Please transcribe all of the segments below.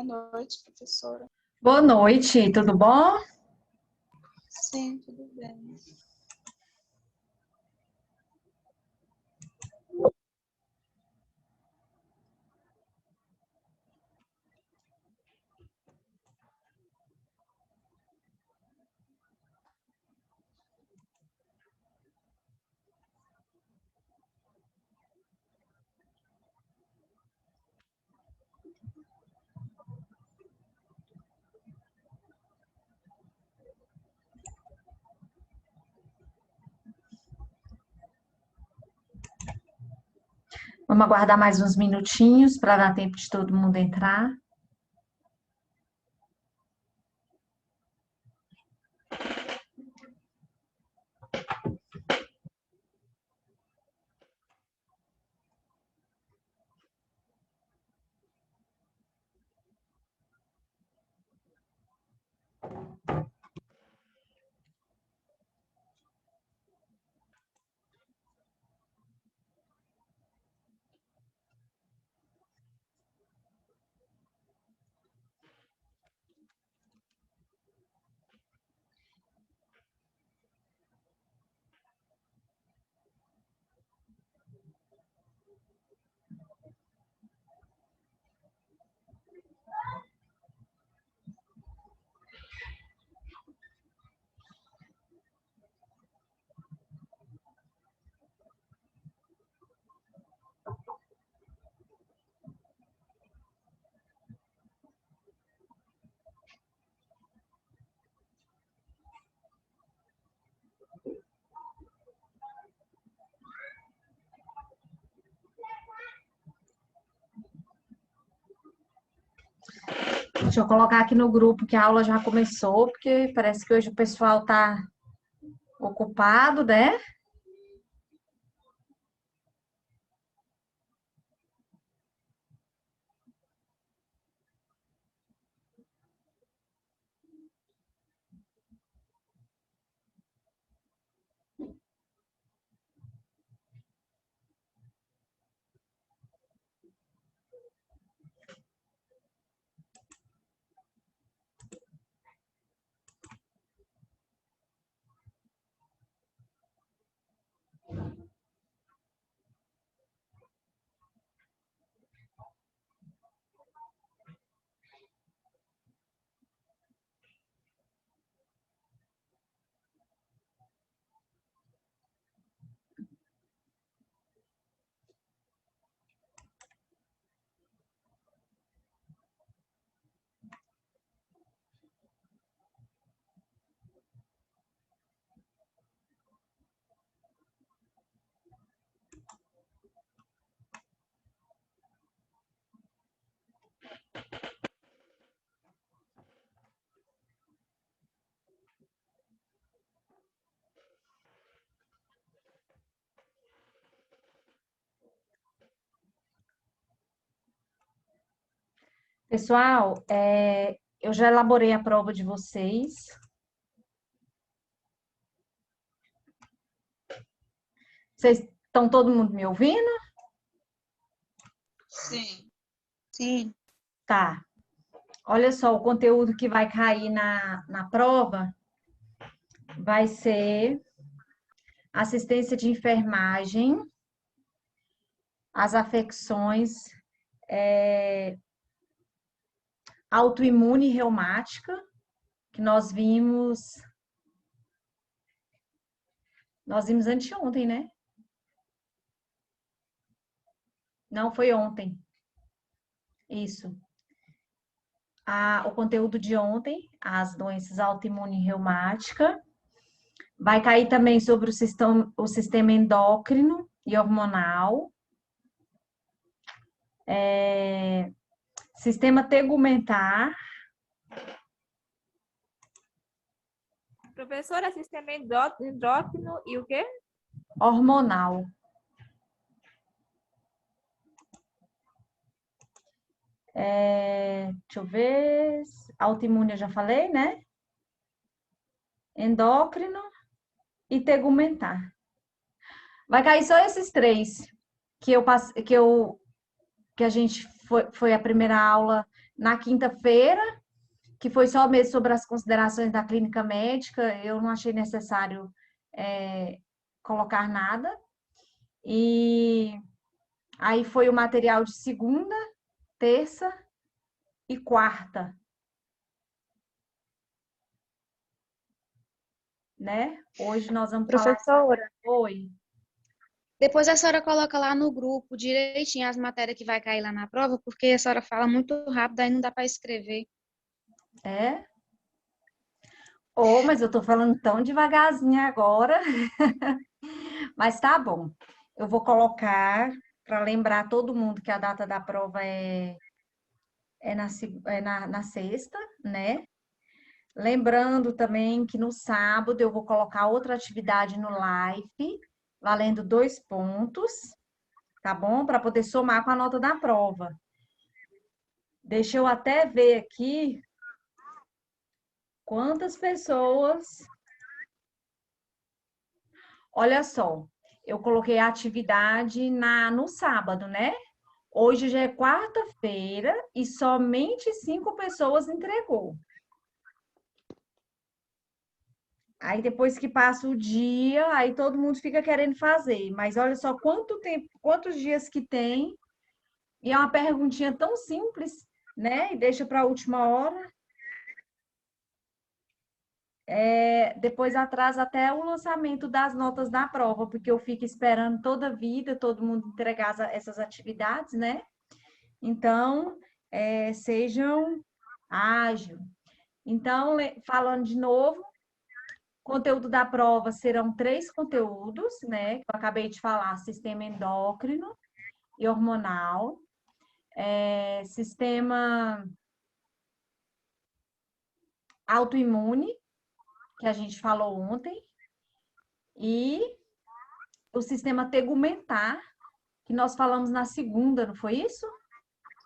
Boa noite, professora. Boa noite, tudo bom? Sim, tudo bem. Vamos aguardar mais uns minutinhos para dar tempo de todo mundo entrar. Deixa eu colocar aqui no grupo que a aula já começou, porque parece que hoje o pessoal está ocupado, né? Pessoal, eu já elaborei a prova de vocês. Vocês estão todo mundo me ouvindo? Sim. Sim. Tá. Olha só, o conteúdo que vai cair na prova vai ser assistência de enfermagem, as afecções autoimune e reumática, que nós vimos anteontem, né? Não, foi ontem. Isso. O conteúdo de ontem, as doenças autoimune e reumática. Vai cair também sobre o sistema endócrino e hormonal. Sistema tegumentar. Professora, sistema endócrino e o quê? Hormonal. Deixa eu ver. Autoimune eu já falei, né? Endócrino e tegumentar. Vai cair só esses três que a gente foi a primeira aula na quinta-feira, que foi só mesmo sobre as considerações da clínica médica. Eu não achei necessário colocar nada. E aí foi o material de segunda, terça e quarta, né? Hoje nós vamos falar... Professora, Oi. depois a senhora coloca lá no grupo direitinho as matérias que vai cair lá na prova, porque a senhora fala muito rápido, aí não dá para escrever. É? Oh, mas eu tô falando tão devagarzinho agora. Mas tá bom. Eu vou colocar para lembrar todo mundo que a data da prova na sexta, né? Lembrando também que no sábado eu vou colocar outra atividade no live, valendo 2 pontos, tá bom? Para poder somar com a nota da prova. Deixa eu até ver aqui quantas pessoas. Olha só, eu coloquei a atividade no sábado, né? Hoje já é quarta-feira e somente 5 pessoas entregou. Aí depois que passa o dia, aí todo mundo fica querendo fazer. Mas olha só quanto tempo, quantos dias que tem. E é uma perguntinha tão simples, né? E deixa para a última hora. Depois atrasa até o lançamento das notas da prova, porque eu fico esperando toda a vida, todo mundo entregar essas atividades, né? Então, sejam ágeis. Então, falando de novo, conteúdo da prova serão 3 conteúdos, né? Que eu acabei de falar: sistema endócrino e hormonal, sistema autoimune, que a gente falou ontem, e o sistema tegumentar, que nós falamos na segunda, não foi isso?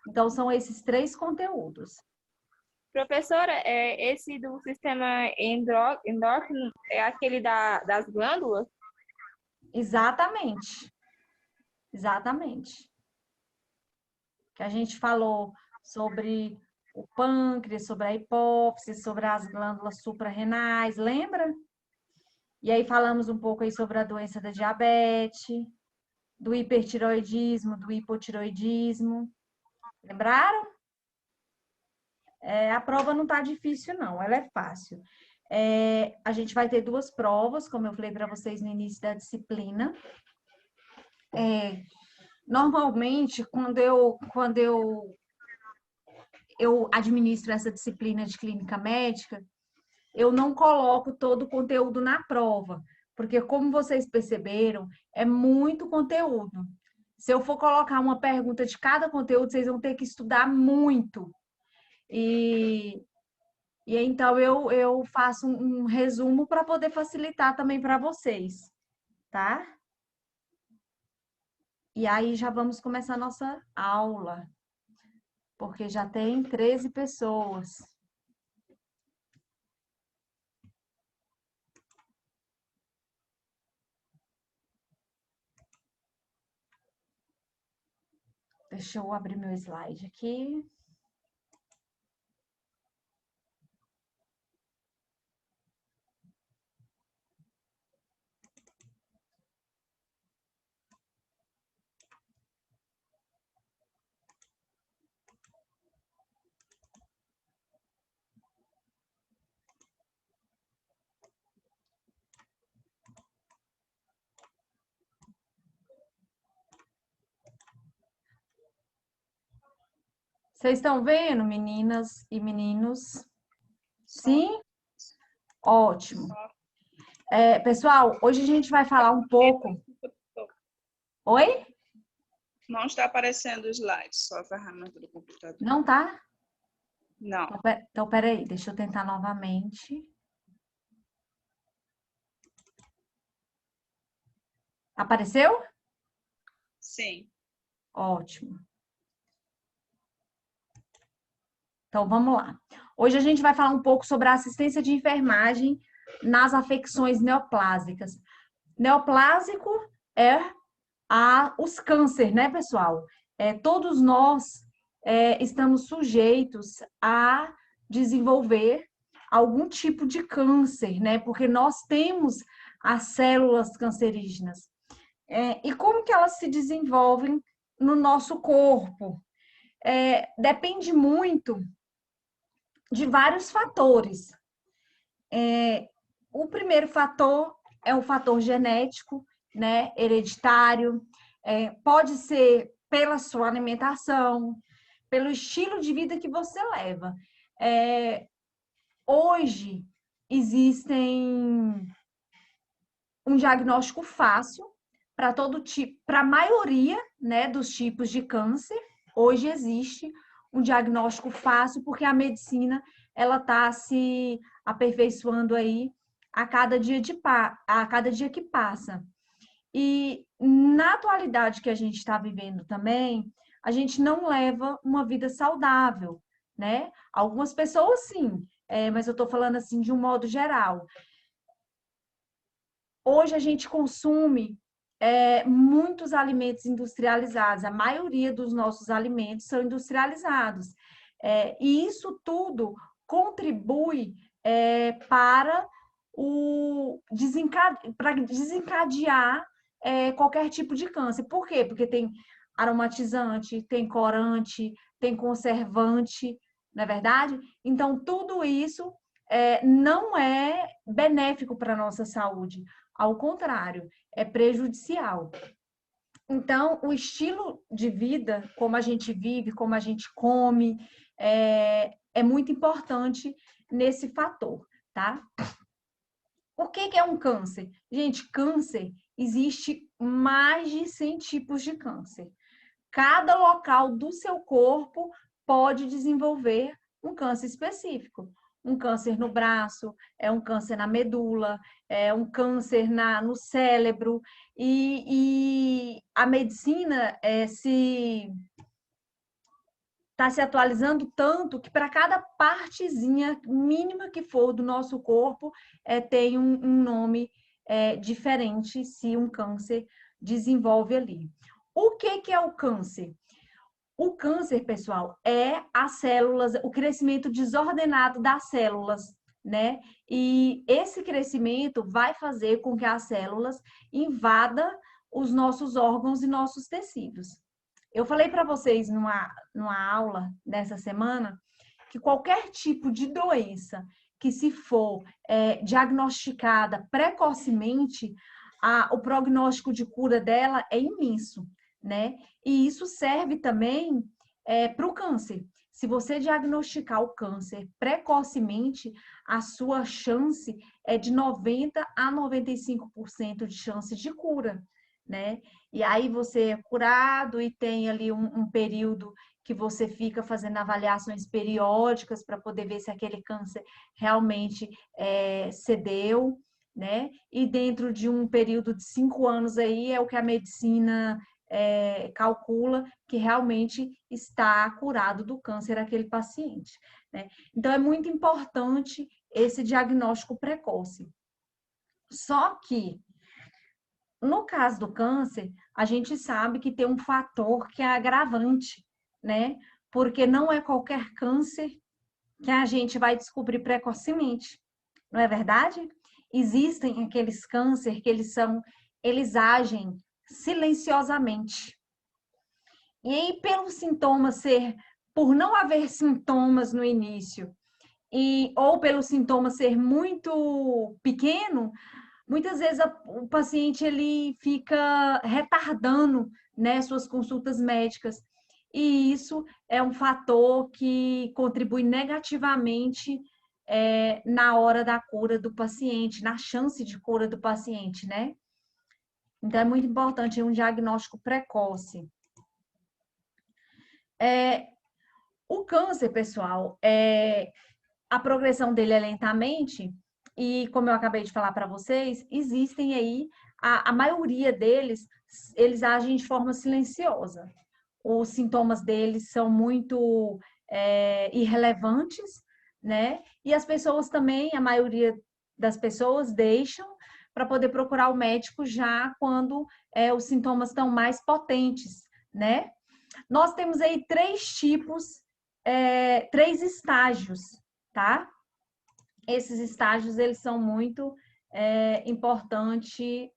Então, são esses 3 conteúdos. Professora, esse do sistema endócrino é aquele das glândulas? Exatamente. Exatamente. Que a gente falou sobre o pâncreas, sobre a hipófise, sobre as glândulas suprarrenais, lembra? E aí falamos um pouco aí sobre a doença da diabetes, do hipertiroidismo, do hipotiroidismo. Lembraram? A prova não tá difícil, não, ela é fácil. A gente vai ter 2 provas, como eu falei para vocês no início da disciplina. Normalmente, quando eu administro essa disciplina de clínica médica, eu não coloco todo o conteúdo na prova, porque como vocês perceberam, é muito conteúdo. Se eu for colocar uma pergunta de cada conteúdo, vocês vão ter que estudar muito. E então eu faço um resumo para poder facilitar também para vocês, tá? E aí já vamos começar a nossa aula, porque já tem 13 pessoas. Deixa eu abrir meu slide aqui. Vocês estão vendo, meninas e meninos? Sim? Ótimo. Pessoal, hoje a gente vai falar um pouco... Oi? Não está aparecendo o slide, só a ferramenta do computador. Não tá? Não. Então, peraí, deixa eu tentar novamente. Apareceu? Sim. Ótimo. Então, vamos lá. Hoje a gente vai falar um pouco sobre a assistência de enfermagem nas afecções neoplásicas. Neoplásico é os cânceres, né, pessoal? Todos nós estamos sujeitos a desenvolver algum tipo de câncer, né? Porque nós temos as células cancerígenas. E como que elas se desenvolvem no nosso corpo? Depende muito de vários fatores. O primeiro fator é o fator genético, né? Hereditário. Pode ser pela sua alimentação, pelo estilo de vida que você leva. Hoje existem um diagnóstico fácil para todo tipo, para a maioria, né, dos tipos de câncer. Hoje existe um diagnóstico fácil porque a medicina ela está se aperfeiçoando aí a cada dia que passa. E na atualidade que a gente está vivendo também, a gente não leva uma vida saudável, né? Algumas pessoas sim, mas eu estou falando assim de um modo geral. Hoje a gente consome muitos alimentos industrializados, a maioria dos nossos alimentos são industrializados. E isso tudo contribui para desencadear qualquer tipo de câncer. Por quê? Porque tem aromatizante, tem corante, tem conservante, não é verdade? Então, tudo isso não é benéfico para a nossa saúde. Ao contrário, é prejudicial. Então, o estilo de vida, como a gente vive, como a gente come, é muito importante nesse fator, tá? O que é um câncer? Gente, câncer, existe mais de 100 tipos de câncer. Cada local do seu corpo pode desenvolver um câncer específico. Um câncer no braço, um câncer na medula, um câncer no cérebro. E a medicina está se atualizando tanto que para cada partezinha mínima que for do nosso corpo, tem um nome diferente se um câncer desenvolve ali. O que é o câncer? O câncer, pessoal, é as células, o crescimento desordenado das células, né? E esse crescimento vai fazer com que as células invadam os nossos órgãos e nossos tecidos. Eu falei para vocês numa aula dessa semana que qualquer tipo de doença que se for diagnosticada precocemente, o prognóstico de cura dela é imenso, né? E isso serve também para o câncer. Se você diagnosticar o câncer precocemente, a sua chance é de 90% a 95% de chance de cura, né? E aí você é curado e tem ali um período que você fica fazendo avaliações periódicas para poder ver se aquele câncer realmente cedeu, né? E dentro de um período de 5 anos aí é o que a medicina calcula que realmente está curado do câncer aquele paciente, né? Então é muito importante esse diagnóstico precoce. Só que no caso do câncer, a gente sabe que tem um fator que é agravante, né? Porque não é qualquer câncer que a gente vai descobrir precocemente, não é verdade? Existem aqueles câncer que eles agem silenciosamente. E aí, por não haver sintomas no início, ou pelo sintoma ser muito pequeno, muitas vezes o paciente ele fica retardando, né, suas consultas médicas. E isso é um fator que contribui negativamente na hora da cura do paciente, na chance de cura do paciente, né? Então, é muito importante um diagnóstico precoce. O câncer, pessoal, a progressão dele é lentamente, e como eu acabei de falar para vocês, existem aí, a maioria deles, eles agem de forma silenciosa. Os sintomas deles são muito irrelevantes, né? E as pessoas também, a maioria das pessoas deixam para poder procurar o médico já quando os sintomas estão mais potentes, né? Nós temos aí 3 tipos, 3 estágios, tá? Esses estágios, eles são muito importantes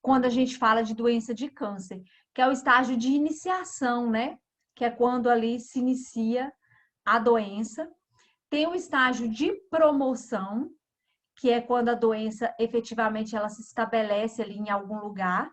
quando a gente fala de doença de câncer, que é o estágio de iniciação, né? Que é quando ali se inicia a doença. Tem o estágio de promoção, que é quando a doença efetivamente ela se estabelece ali em algum lugar.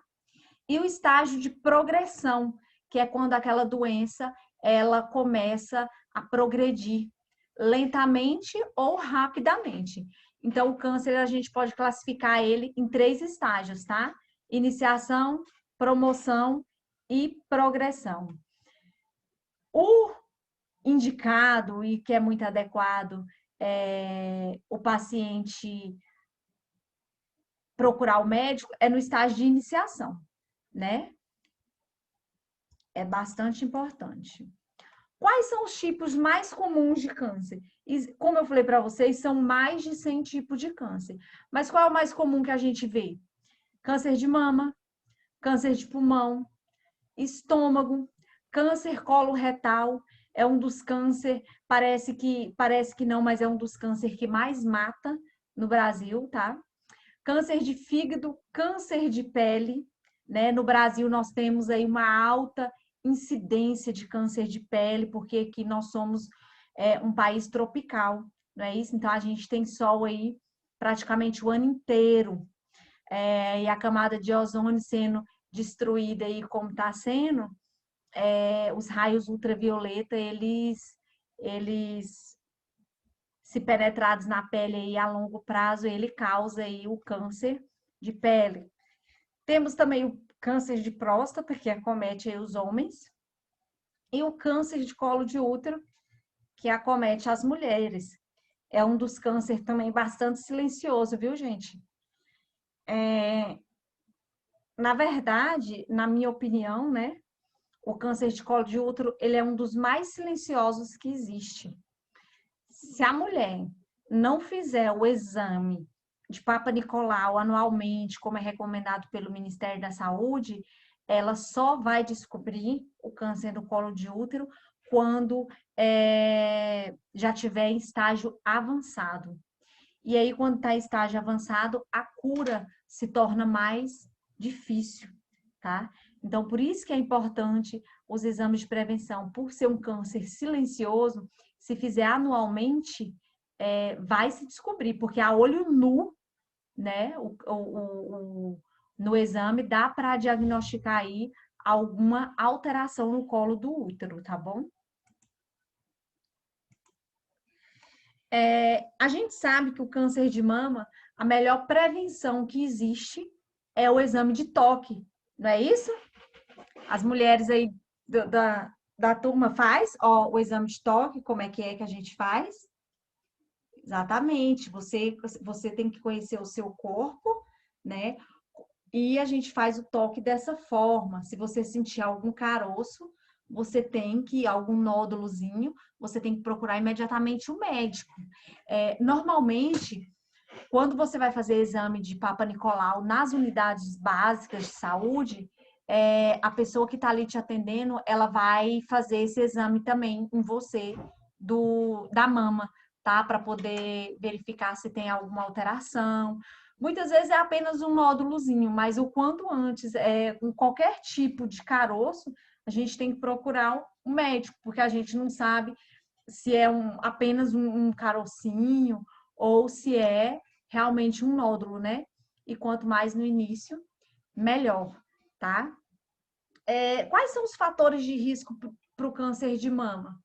E o estágio de progressão, que é quando aquela doença ela começa a progredir lentamente ou rapidamente. Então, o câncer a gente pode classificar ele em 3 estágios, tá? Iniciação, promoção e progressão. O indicado e que é muito adequado o paciente procurar o médico é no estágio de iniciação, né? É bastante importante. Quais são os tipos mais comuns de câncer? E, como eu falei para vocês, são mais de 100 tipos de câncer. Mas qual é o mais comum que a gente vê? Câncer de mama, câncer de pulmão, estômago, câncer coloretal, é um dos cânceres, parece que não, mas é um dos cânceres que mais mata no Brasil, tá? Câncer de fígado, câncer de pele, né? No Brasil nós temos aí uma alta incidência de câncer de pele, porque aqui nós somos um país tropical, não é isso? Então a gente tem sol aí praticamente o ano inteiro. E a camada de ozônio sendo destruída aí como está sendo, os raios ultravioleta, eles se penetrados na pele aí a longo prazo, ele causa aí o câncer de pele. Temos também o câncer de próstata, que acomete aí os homens, e o câncer de colo de útero, que acomete as mulheres. É um dos cânceres também bastante silencioso, viu, gente? Na verdade, na minha opinião, né, o câncer de colo de útero, ele é um dos mais silenciosos que existe. Se a mulher não fizer o exame de Papa Nicolau anualmente, como é recomendado pelo Ministério da Saúde, ela só vai descobrir o câncer do colo de útero quando já tiver em estágio avançado. E aí, quando está em estágio avançado, a cura se torna mais difícil, tá? Então, por isso que é importante os exames de prevenção. Por ser um câncer silencioso, se fizer anualmente, vai se descobrir, porque a olho nu, né, no exame, dá para diagnosticar aí alguma alteração no colo do útero, tá bom? A gente sabe que o câncer de mama, a melhor prevenção que existe é o exame de toque, não é isso? As mulheres aí da turma faz, ó, o exame de toque, como é que a gente faz? Exatamente, você tem que conhecer o seu corpo, né? E a gente faz o toque dessa forma. Se você sentir algum caroço, algum nódulozinho, você tem que procurar imediatamente o médico. Normalmente, quando você vai fazer exame de Papa Nicolau nas unidades básicas de saúde, a pessoa que está ali te atendendo, ela vai fazer esse exame também em você da mama, tá? Para poder verificar se tem alguma alteração. Muitas vezes é apenas um nódulozinho, mas o quanto antes, com qualquer tipo de caroço, a gente tem que procurar um médico, porque a gente não sabe se é apenas um carocinho ou se é realmente um nódulo, né? E quanto mais no início, melhor, tá? Quais são os fatores de risco para o câncer de mama?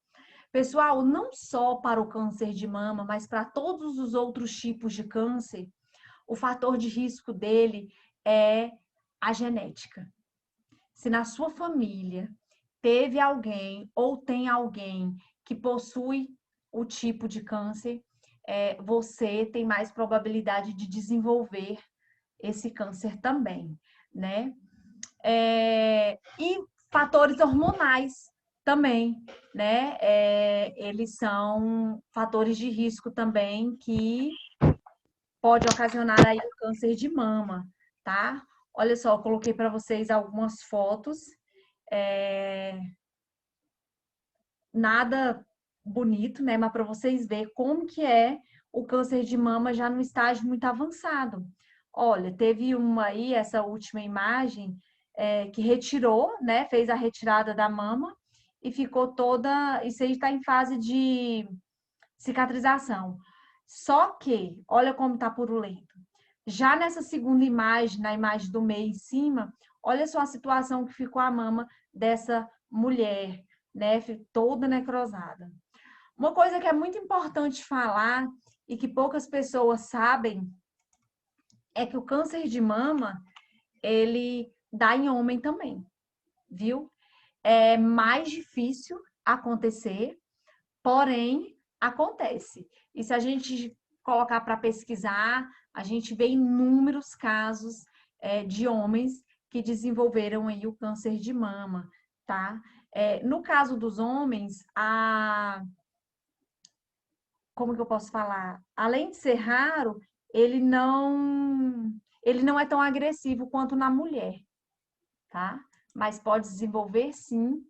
Pessoal, não só para o câncer de mama, mas para todos os outros tipos de câncer, o fator de risco dele é a genética. Se na sua família teve alguém ou tem alguém que possui o tipo de câncer, você tem mais probabilidade de desenvolver esse câncer também, né? E fatores hormonais também, né? Eles são fatores de risco também que pode ocasionar aí o câncer de mama, tá? Olha só, eu coloquei para vocês algumas fotos. Nada bonito, né? Mas para vocês verem como que é o câncer de mama já no estágio muito avançado. Olha, teve uma aí, essa última imagem, que retirou, né? Fez a retirada da mama e ficou toda. Isso aí está em fase de cicatrização. Só que, olha como tá purulento. Já nessa segunda imagem, na imagem do meio em cima, olha só a situação que ficou a mama dessa mulher, né? Toda necrosada. Uma coisa que é muito importante falar e que poucas pessoas sabem é que o câncer de mama, ele dá em homem também, viu? É mais difícil acontecer, porém acontece. E se a gente colocar para pesquisar, a gente vê inúmeros casos de homens que desenvolveram aí o câncer de mama, tá? No caso dos homens, como que eu posso falar? Além de ser raro, ele não é tão agressivo quanto na mulher, tá? Mas pode desenvolver sim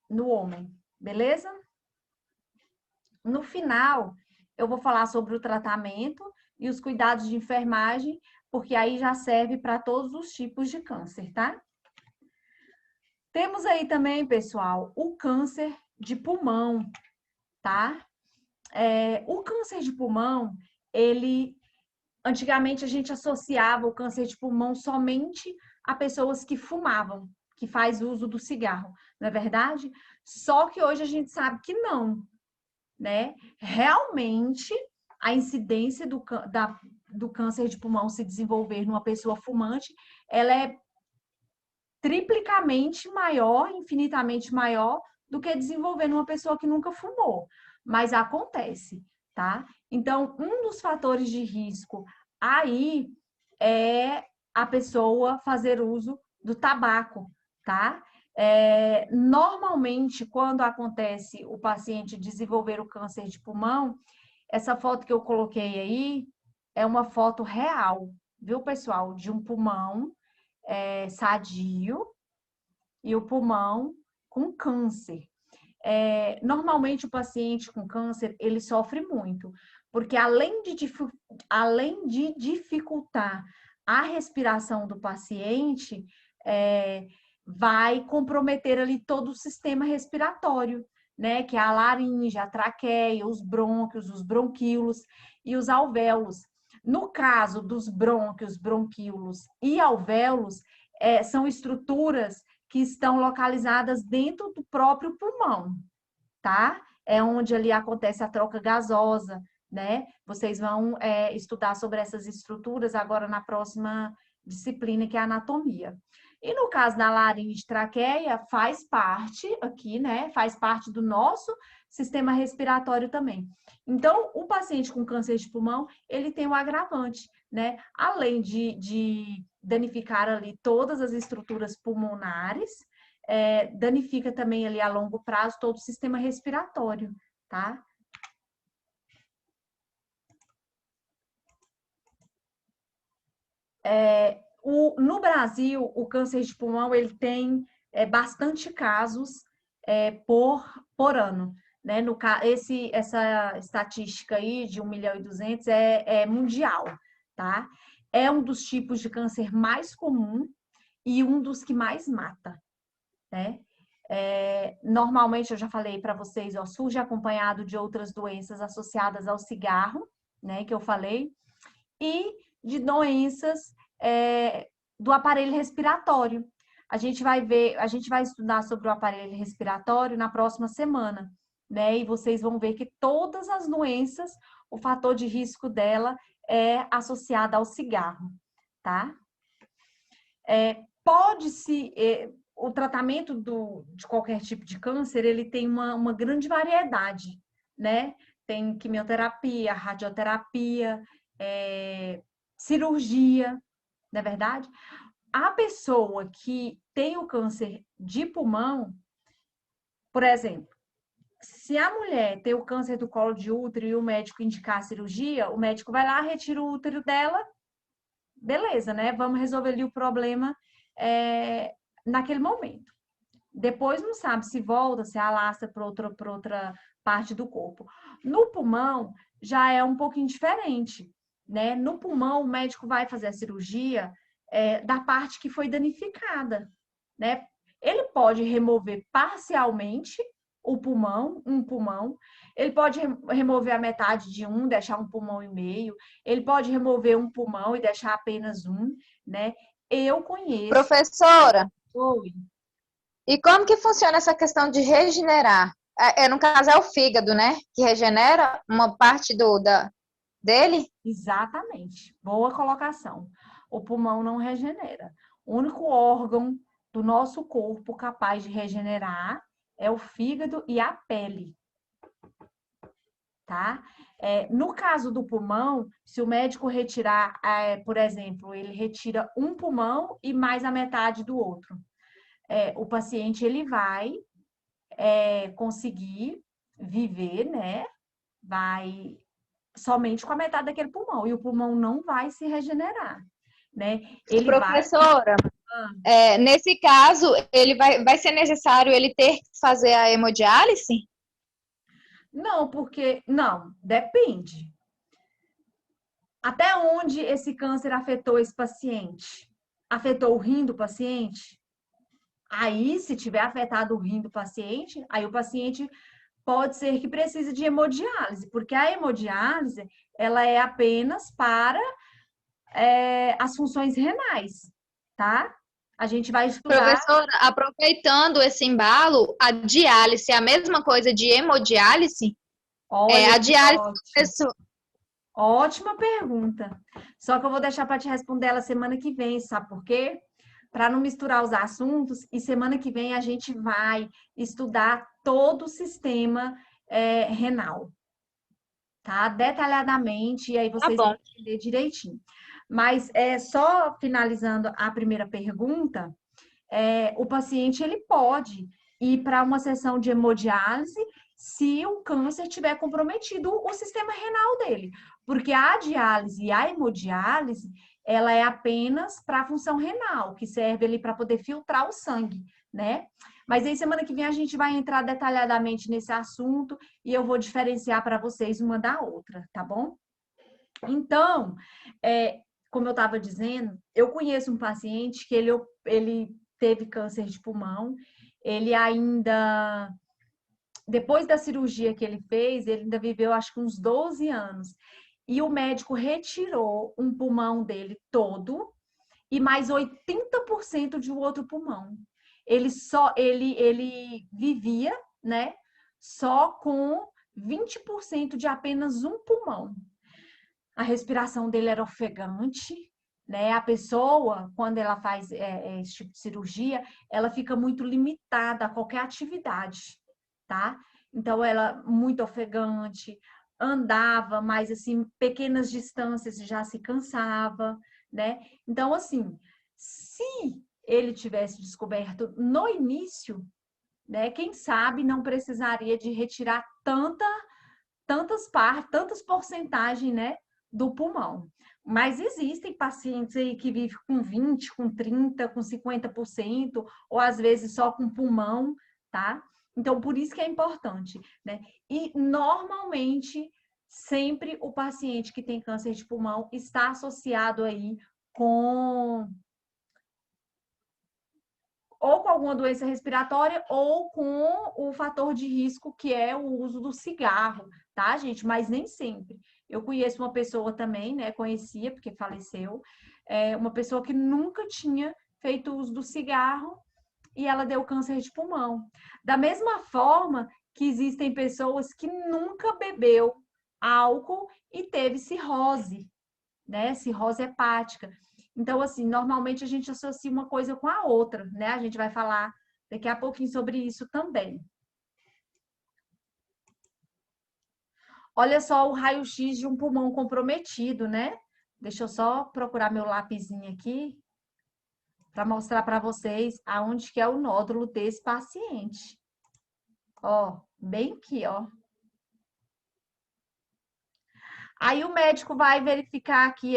no homem, beleza? No final, eu vou falar sobre o tratamento e os cuidados de enfermagem, porque aí já serve para todos os tipos de câncer, tá? Temos aí também, pessoal, o câncer de pulmão, tá? O câncer de pulmão, antigamente a gente associava o câncer de pulmão somente a pessoas que fumavam, que faz uso do cigarro, não é verdade? Só que hoje a gente sabe que não, né? Realmente, a incidência do câncer de pulmão se desenvolver numa pessoa fumante, ela é triplicamente maior, infinitamente maior do que desenvolver numa pessoa que nunca fumou. Mas acontece, tá? Então, um dos fatores de risco aí é a pessoa fazer uso do tabaco, tá? Normalmente, quando acontece o paciente desenvolver o câncer de pulmão, essa foto que eu coloquei aí é uma foto real, viu, pessoal? De um pulmão sadio e o pulmão com câncer. Normalmente, o paciente com câncer, ele sofre muito, porque além de dificultar a respiração do paciente, vai comprometer ali todo o sistema respiratório, né? Que é a laringe, a traqueia, os brônquios, os bronquíolos e os alvéolos. No caso dos brônquios, bronquíolos e alvéolos, são estruturas que estão localizadas dentro do próprio pulmão, tá? É onde ali acontece a troca gasosa, né? Vocês vão estudar sobre essas estruturas agora na próxima disciplina, que é a anatomia. E no caso da laringe traqueia, faz parte aqui, né? Faz parte do nosso sistema respiratório também. Então, o paciente com câncer de pulmão, ele tem um agravante, né? Além de danificar ali todas as estruturas pulmonares, danifica também ali a longo prazo todo o sistema respiratório, tá? No Brasil, o câncer de pulmão ele tem bastante casos por ano, né? Essa estatística aí de 1.200.000 é mundial, tá? É um dos tipos de câncer mais comum e um dos que mais mata, né? Normalmente, eu já falei para vocês, ó, surge acompanhado de outras doenças associadas ao cigarro, né? Que eu falei, e de doenças do aparelho respiratório. A gente vai estudar sobre o aparelho respiratório na próxima semana, né? E vocês vão ver que todas as doenças, o fator de risco dela é associado ao cigarro, tá? O tratamento de qualquer tipo de câncer, ele tem uma grande variedade, né? Tem quimioterapia, radioterapia, cirurgia, não é verdade? A pessoa que tem o câncer de pulmão, por exemplo, se a mulher tem o câncer do colo de útero e o médico indicar a cirurgia, o médico vai lá, retira o útero dela, beleza, né? Vamos resolver ali o problema naquele momento. Depois não sabe se volta, se alastra para outra parte do corpo. No pulmão, já é um pouquinho diferente, né? No pulmão, o médico vai fazer a cirurgia da parte que foi danificada, né? Ele pode remover parcialmente um pulmão, ele pode remover a metade de um, deixar um pulmão e meio, ele pode remover um pulmão e deixar apenas um, né? Eu conheço. Professora, Oi. e como que funciona essa questão de regenerar? No caso, é o fígado, né? Que regenera uma parte dele? Exatamente. Boa colocação. O pulmão não regenera. O único órgão do nosso corpo capaz de regenerar é o fígado e a pele, tá? No caso do pulmão, se o médico retirar, por exemplo, ele retira um pulmão e mais a metade do outro, o paciente ele vai conseguir viver, né? Vai somente com a metade daquele pulmão e o pulmão não vai se regenerar, né? Ele Professora, nesse caso, ele vai ser necessário ele ter que fazer a hemodiálise? Não, depende. Até onde esse câncer afetou esse paciente? Afetou o rim do paciente? Aí, se tiver afetado o rim do paciente, aí o paciente pode ser que precise de hemodiálise, porque a hemodiálise, ela é apenas para as funções renais, tá? A gente vai estudar... Professora, aproveitando esse embalo, a diálise é a mesma coisa de hemodiálise? Olha, A diálise, ótima pergunta. Só que eu vou deixar para te responder ela semana que vem, sabe por quê? Para não misturar os assuntos, e semana que vem a gente vai estudar todo o sistema renal, tá? Detalhadamente, e aí vocês vão entender direitinho. Mas só finalizando a primeira pergunta, o paciente ele pode ir para uma sessão de hemodiálise se o câncer tiver comprometido o sistema renal dele, porque a diálise e a hemodiálise ela é apenas para a função renal, que serve ali para poder filtrar o sangue, né? Mas aí semana que vem a gente vai entrar detalhadamente nesse assunto e eu vou diferenciar para vocês uma da outra, tá bom? Então, como eu estava dizendo, eu conheço um paciente que ele teve câncer de pulmão, ele ainda, depois da cirurgia que ele fez, ele ainda viveu acho que uns 12 anos. E o médico retirou um pulmão dele todo e mais 80% de um outro pulmão. Ele vivia, né, só com 20% de apenas um pulmão. A respiração dele era ofegante, né? A pessoa, quando ela faz esse tipo de cirurgia, ela fica muito limitada a qualquer atividade, tá? Então, ela muito ofegante, andava, mas assim, pequenas distâncias já se cansava, né? Então, assim, se ele tivesse descoberto no início, né? Quem sabe não precisaria de retirar tantas porcentagens, né? Do pulmão. Mas existem pacientes aí que vivem com 20, com 30, com 50%, ou às vezes só com pulmão, tá? Então, por isso que é importante, né? E normalmente, sempre o paciente que tem câncer de pulmão está associado aí ou com alguma doença respiratória ou com o fator de risco que é o uso do cigarro, tá, gente? Mas nem sempre. Eu conheço uma pessoa também, né? Conhecia, porque faleceu, uma pessoa que nunca tinha feito uso do cigarro e ela deu câncer de pulmão. Da mesma forma que existem pessoas que nunca bebeu álcool e teve cirrose, né? Cirrose hepática. Então, assim, normalmente a gente associa uma coisa com a outra, né? A gente vai falar daqui a pouquinho sobre isso também. Olha só o raio-x de um pulmão comprometido, né? Deixa eu só procurar meu lapisinho aqui para mostrar para vocês aonde que é o nódulo desse paciente. Ó, bem aqui, ó. Aí o médico vai verificar aqui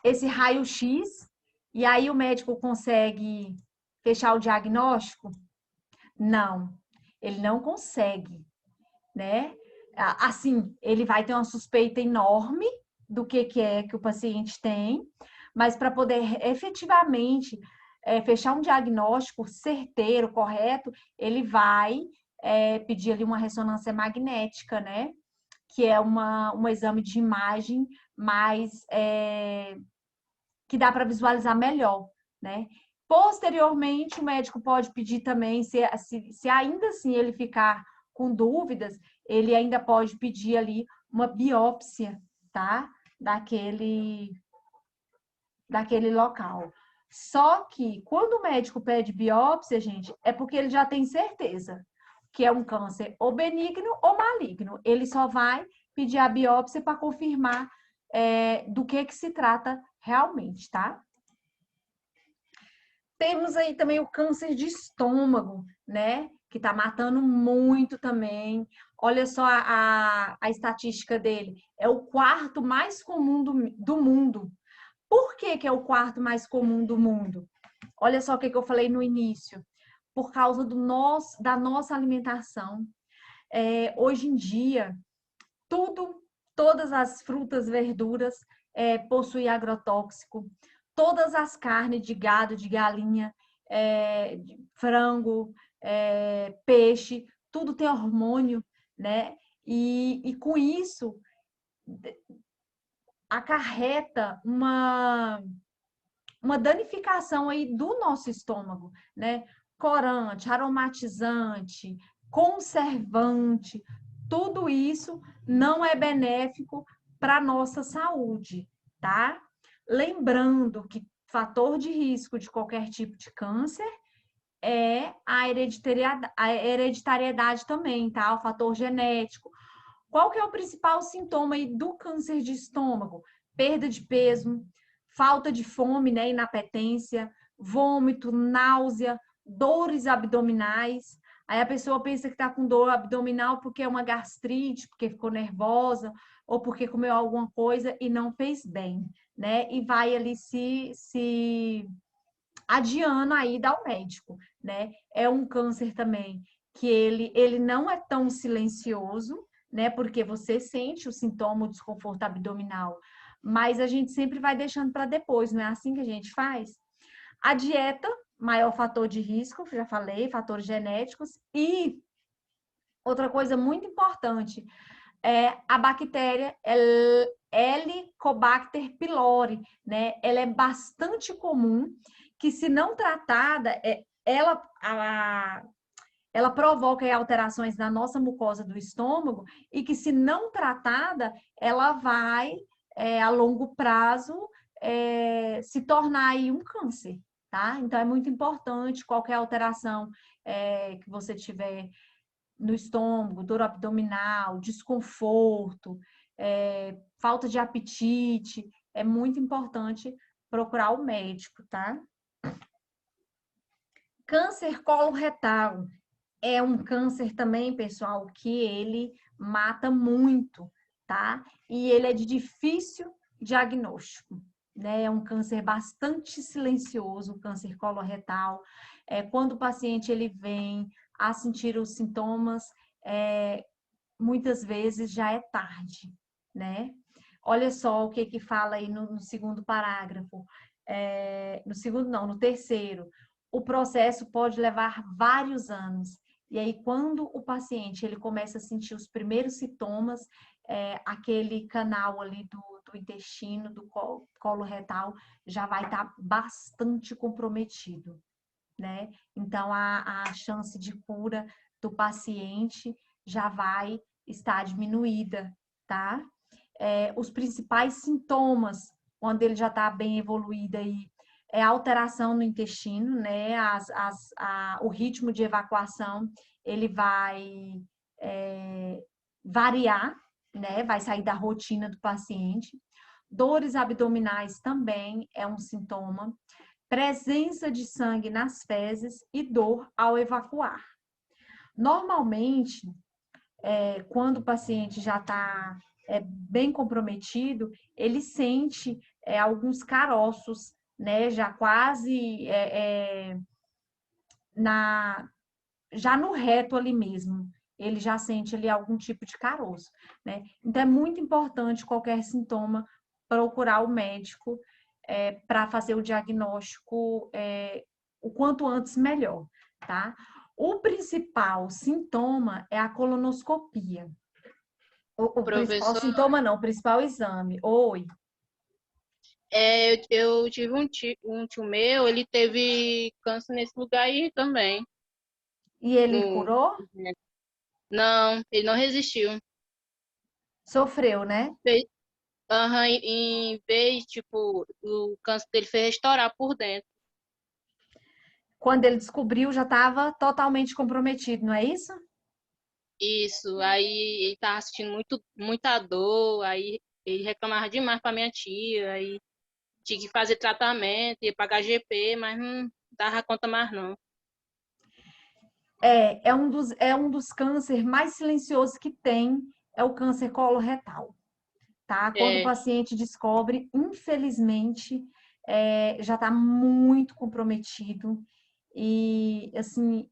esse raio-x e aí o médico consegue fechar o diagnóstico? Não, ele não consegue, né? Assim, ele vai ter uma suspeita enorme do que é que o paciente tem, mas para poder efetivamente fechar um diagnóstico certeiro, correto, ele vai pedir ali uma ressonância magnética, né? Que é um exame de imagem mais que dá para visualizar melhor, né? Posteriormente, o médico pode pedir também, se ainda assim ele ficar com dúvidas, ele ainda pode pedir ali uma biópsia, tá? Daquele local. Só que quando o médico pede biópsia, gente, é porque ele já tem certeza que é um câncer ou benigno ou maligno. Ele só vai pedir a biópsia para confirmar do que se trata realmente, tá? Temos aí também o câncer de estômago, né? Que tá matando muito também. Olha só a estatística dele. É o quarto mais comum do mundo. Por que é o quarto mais comum do mundo? Olha só o que eu falei no início. Por causa da nossa alimentação. Hoje em dia, todas as frutas, verduras possuem agrotóxico. Todas as carnes de gado, de galinha, de frango, peixe, tudo tem hormônio, né? E com isso acarreta uma danificação aí do nosso estômago, né? Corante, aromatizante, conservante, tudo isso não é benéfico para a nossa saúde, tá? Lembrando que fator de risco de qualquer tipo de câncer é a hereditariedade também, tá? O fator genético. Qual que é o principal sintoma aí do câncer de estômago? Perda de peso, falta de fome, né? Inapetência, vômito, náusea, dores abdominais. Aí a pessoa pensa que está com dor abdominal porque é uma gastrite, porque ficou nervosa, ou porque comeu alguma coisa e não fez bem, né? E vai ali se adiando a ida ao médico, né? É um câncer também que ele não é tão silencioso, né? Porque você sente o sintoma, o desconforto abdominal, mas a gente sempre vai deixando para depois, não é assim que a gente faz? A dieta, maior fator de risco, já falei, fatores genéticos, e outra coisa muito importante é a bactéria Helicobacter pylori, né? Ela é bastante comum, que se não tratada, ela provoca alterações na nossa mucosa do estômago e que se não tratada, ela vai, a longo prazo, se tornar aí um câncer, tá? Então, é muito importante qualquer alteração que você tiver no estômago, dor abdominal, desconforto, falta de apetite, é muito importante procurar o médico, tá? Câncer coloretal é um câncer também, pessoal, que ele mata muito, tá? E ele é de difícil diagnóstico, né? É um câncer bastante silencioso, o câncer coloretal. Quando o paciente ele vem a sentir os sintomas, muitas vezes já é tarde, né? Olha só o que fala aí no segundo parágrafo. No segundo não, no terceiro. O processo pode levar vários anos. E aí, quando o paciente ele começa a sentir os primeiros sintomas, aquele canal ali do intestino, do colo retal, já vai estar bastante comprometido, né? Então, a chance de cura do paciente já vai estar diminuída, tá? Os principais sintomas, quando ele já está bem evoluído aí, é alteração no intestino, né? O ritmo de evacuação, ele vai variar, né? Vai sair da rotina do paciente. Dores abdominais também é um sintoma. Presença de sangue nas fezes e dor ao evacuar. Normalmente, quando o paciente já está bem comprometido, ele sente alguns caroços, né? Já quase já no reto ali mesmo. Ele já sente ali algum tipo de caroço, né? Então é muito importante qualquer sintoma procurar o médico para fazer o diagnóstico o quanto antes melhor, tá? O principal sintoma é a colonoscopia. O principal Professor, sintoma não, o principal exame. Oi. eu tive um tio meu, ele teve câncer nesse lugar aí também. E ele No, curou? não, ele não resistiu. Sofreu, né? Fez, aham, em vez, tipo, o câncer dele fez restaurar por dentro. Quando ele descobriu, já estava totalmente comprometido, não é isso? Isso, aí ele tava sentindo muita dor, aí ele reclamava demais pra minha tia, aí tinha que fazer tratamento, ia pagar GP, mas não dava conta mais não. É um dos cânceres mais silenciosos que tem, é o câncer coloretal, tá? Quando o É, paciente descobre, infelizmente, já está muito comprometido. E, assim,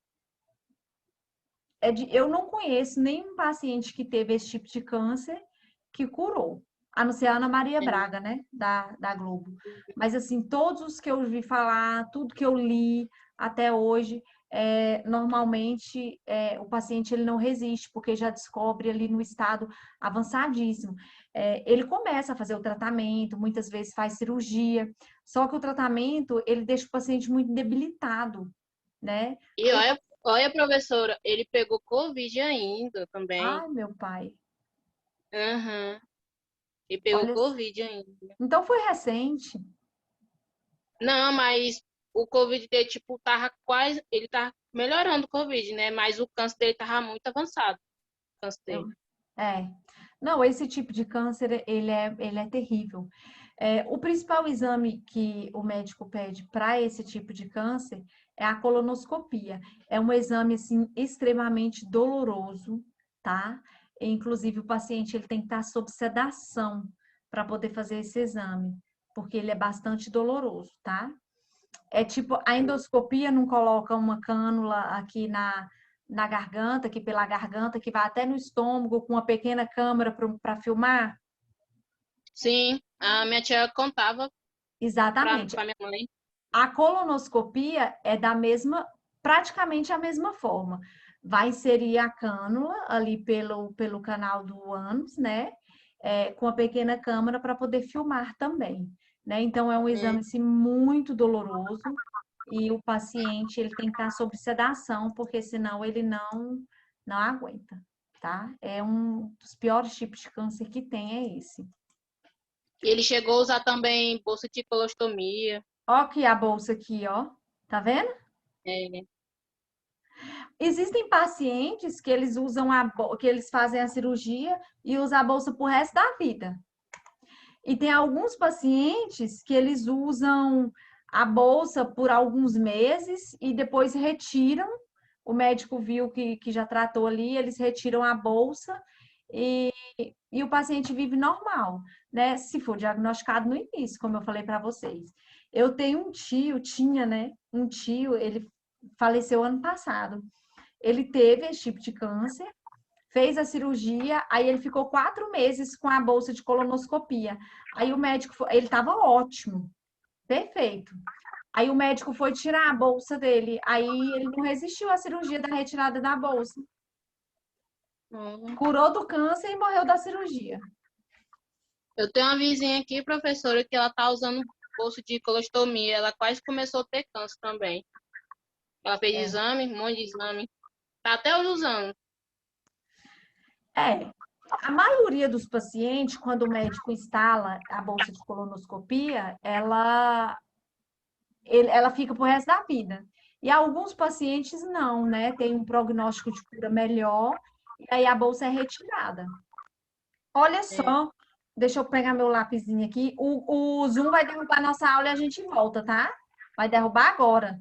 eu não conheço nenhum paciente que teve esse tipo de câncer que curou, a não ser a Ana Maria é, Braga, né, da Globo. Mas, assim, todos os que eu ouvi falar, tudo que eu li até hoje, normalmente o paciente ele não resiste, porque já descobre ali no estado avançadíssimo. Ele começa a fazer o tratamento, muitas vezes faz cirurgia, só que o tratamento ele deixa o paciente muito debilitado, né? E olha, professora, ele pegou Covid ainda também. Ai, meu pai. Aham, ele pegou Olha, Covid ainda. então foi recente. Não, mas o Covid dele, tipo, tava quase, ele tava melhorando o Covid, né? Mas o câncer dele tava muito avançado, o câncer dele. É. Não, esse tipo de câncer, ele é terrível. O principal exame que o médico pede para esse tipo de câncer é a colonoscopia. É um exame, assim, extremamente doloroso, tá? Inclusive, o paciente ele tem que estar sob sedação para poder fazer esse exame, porque ele é bastante doloroso, tá? É tipo, a endoscopia não coloca uma cânula aqui na garganta, aqui pela garganta, que vai até no estômago com uma pequena câmera para filmar? Sim, a minha tia contava Exatamente. pra minha mãe. A colonoscopia é praticamente a mesma forma. Vai inserir a cânula ali pelo canal do ânus, né? Com a pequena câmera para poder filmar também, né? Então, é um exame assim, muito doloroso e o paciente ele tem que estar sob sedação, porque senão ele não aguenta, tá? É um dos piores tipos de câncer que tem, é esse. E ele chegou a usar também bolsa de colostomia. Ó aqui a bolsa aqui, ó. Tá vendo? É, Existem pacientes que eles usam que eles fazem a cirurgia e usam a bolsa pro resto da vida. E tem alguns pacientes que eles usam a bolsa por alguns meses e depois retiram. O médico viu que já tratou ali, eles retiram a bolsa e, e o paciente vive normal, né? Se for diagnosticado no início, como eu falei para vocês. Eu tenho um tio, tinha, né? Um tio, ele faleceu ano passado. Ele teve esse tipo de câncer, fez a cirurgia, aí ele ficou 4 meses com a bolsa de colonoscopia. Aí o médico, ele estava ótimo, perfeito. Aí o médico foi tirar a bolsa dele, aí ele não resistiu à cirurgia da retirada da bolsa. hum. Curou do câncer e morreu da cirurgia. Eu tenho uma vizinha aqui, professora, que ela tá usando bolsa de colostomia. Ela quase começou a ter câncer também. Ela fez exame, um monte de exame. Tá até hoje usando. A maioria dos pacientes, quando o médico instala a bolsa de colonoscopia, ela fica pro resto da vida. E alguns pacientes não, né? Tem um prognóstico de cura melhor, e aí a bolsa é retirada. Olha É. só, deixa eu pegar meu lapisinho aqui. O Zoom vai derrubar nossa aula e a gente volta, tá? Vai derrubar agora.